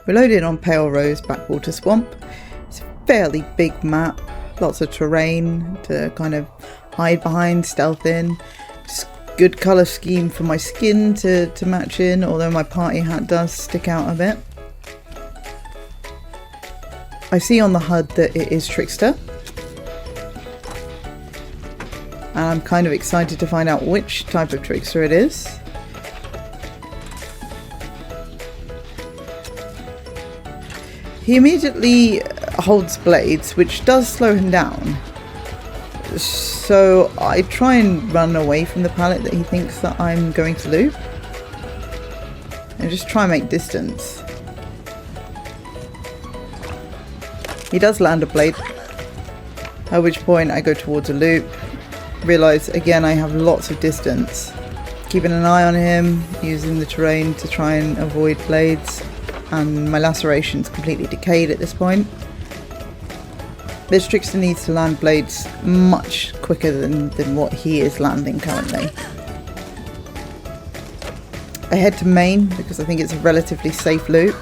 We're loaded on Pale Rose Backwater Swamp. It's a fairly big map, lots of terrain to kind of hide behind, stealth in. Just good colour scheme for my skin to match in, although my party hat does stick out a bit. I see on the HUD that it is Trickster. And I'm kind of excited to find out which type of Trickster it is. He immediately holds blades, which does slow him down. So I try and run away from the pallet that he thinks that I'm going to loot. And just try and make distance. He does land a blade, at which point I go towards a loop. Realise again I have lots of distance. Keeping an eye on him, using the terrain to try and avoid blades. And my laceration's completely decayed at this point. This Trickster needs to land blades much quicker than what he is landing currently. I head to main because I think it's a relatively safe loop.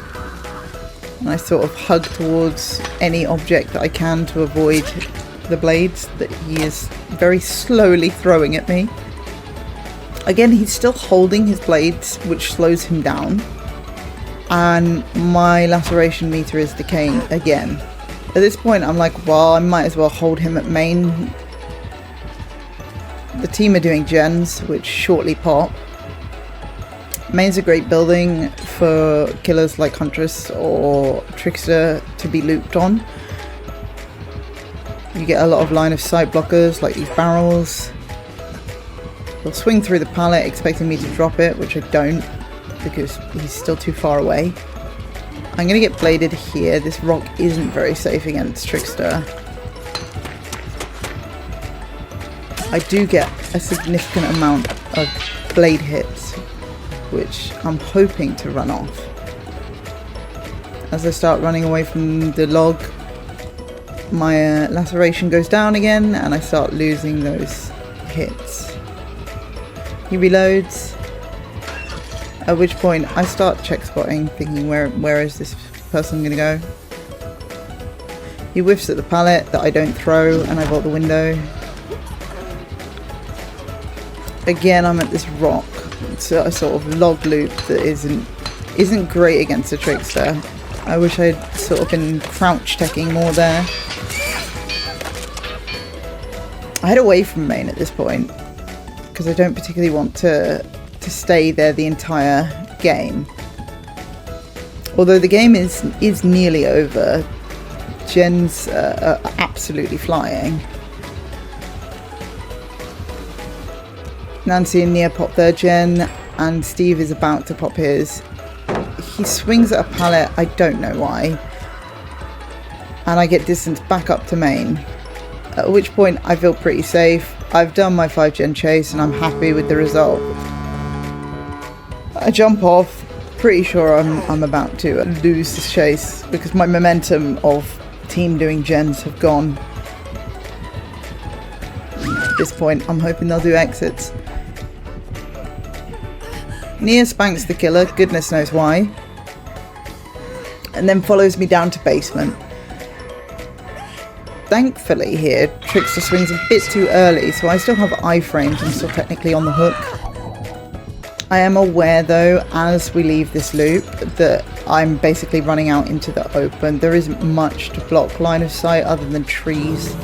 And I sort of hug towards any object that I can to avoid the blades that he is very slowly throwing at me. Again, he's still holding his blades, which slows him down. And my laceration meter is decaying again. At this point I'm like, well, I might as well hold him at main. The team are doing gens, which shortly pop. Main's a great building for killers like Huntress or Trickster to be looped on. You get a lot of line of sight blockers like these barrels. They'll swing through the pallet expecting me to drop it, which I don't, because he's still too far away. I'm going to get bladed here. This rock isn't very safe against Trickster. I do get a significant amount of blade hits, which I'm hoping to run off. As I start running away from the log, my laceration goes down again and I start losing those hits. He reloads. At which point I start check spotting, thinking where is this person going to go? He whiffs at the pallet that I don't throw and I vault the window. Again, I'm at this rock. It's a sort of log loop that isn't great against a Trickster. I wish I'd sort of been crouch teching more there. I head away from main at this point because I don't particularly want to stay there the entire game. Although the game is nearly over. Gens are absolutely flying. Nancy and Nia pop their gen and Steve is about to pop his. He swings at a pallet, I don't know why. And I get distance back up to main. At which point I feel pretty safe. I've done my 5 gen chase and I'm happy with the result. I jump off, pretty sure I'm about to lose this chase because my momentum of team doing gens have gone. At this point, I'm hoping they'll do exits. Nia spanks the killer, goodness knows why, and then follows me down to basement. Thankfully here, Trickster swings a bit too early, so I still have iframes and still technically on the hook. I am aware though, as we leave this loop, that I'm basically running out into the open. There isn't much to block line of sight other than trees.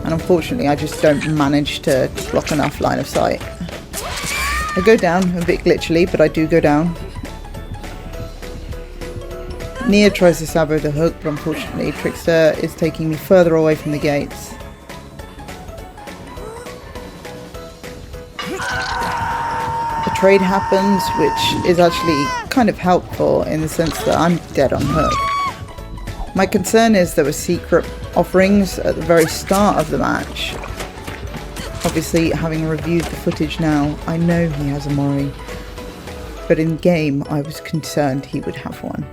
And unfortunately I just don't manage to block enough line of sight. I go down a bit glitchily, but I do go down. Nia tries to sabo the hook, but unfortunately Trickster is taking me further away from the gates. Trade happens, which is actually kind of helpful in the sense that I'm dead on hook. My concern is there were secret offerings at the very start of the match. Obviously, having reviewed the footage now, I know he has a Mori, but in game I was concerned he would have one.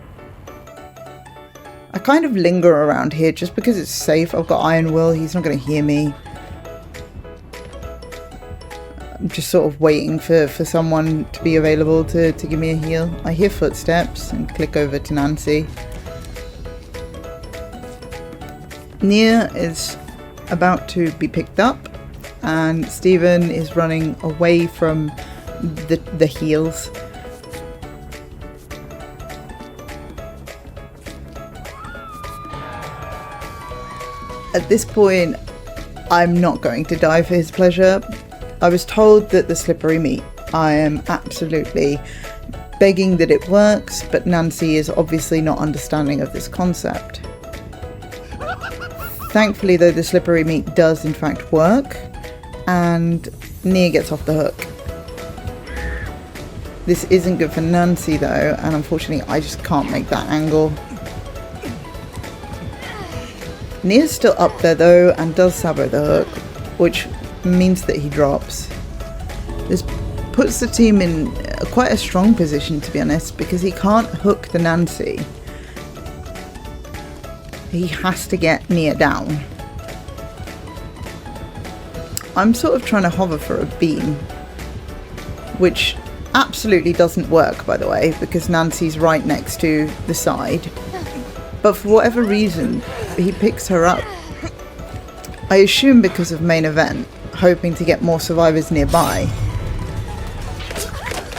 I kind of linger around here just because it's safe. I've got Iron Will, he's not going to hear me. I'm just sort of waiting for someone to be available to give me a heal. I hear footsteps and click over to Nancy. Nia is about to be picked up and Stephen is running away from the heals. At this point, I'm not going to die for his pleasure. I was told that the slippery meat. I am absolutely begging that it works, but Nancy is obviously not understanding of this concept. Thankfully though, the slippery meat does in fact work, and Nia gets off the hook. This isn't good for Nancy though, and unfortunately I just can't make that angle. Nia's still up there though, and does sabo the hook, which means that he drops. This puts the team in quite a strong position, to be honest, because he can't hook the Nancy. He has to get Nia down. I'm sort of trying to hover for a beam, which absolutely doesn't work, by the way, because Nancy's right next to the side. But for whatever reason, he picks her up. I assume because of main event, hoping to get more survivors nearby.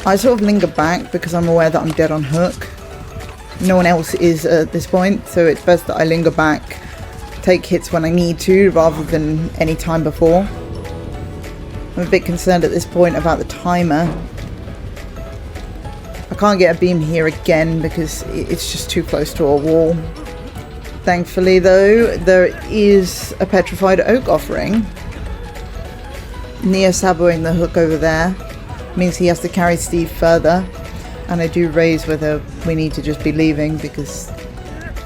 I sort of linger back because I'm aware that I'm dead on hook. No one else is at this point, so it's best that I linger back, take hits when I need to, rather than any time before. I'm a bit concerned at this point about the timer. I can't get a beam here again because it's just too close to a wall. Thankfully though, there is a petrified oak offering. Nia saboing the hook over there means he has to carry Steve further, and I do raise whether we need to just be leaving because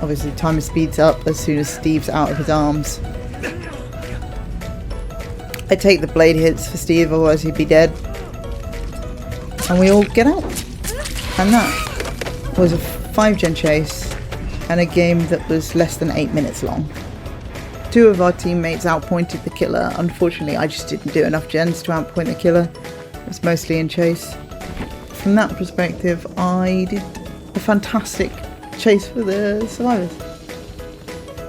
obviously timer speeds up as soon as Steve's out of his arms. I take the blade hits for Steve, otherwise he'd be dead, and we all get out. And that was a 5-gen chase and a game that was less than 8 minutes long. 2 of our teammates outpointed the killer. Unfortunately, I just didn't do enough gens to outpoint the killer. It was mostly in chase. From that perspective, I did a fantastic chase for the survivors.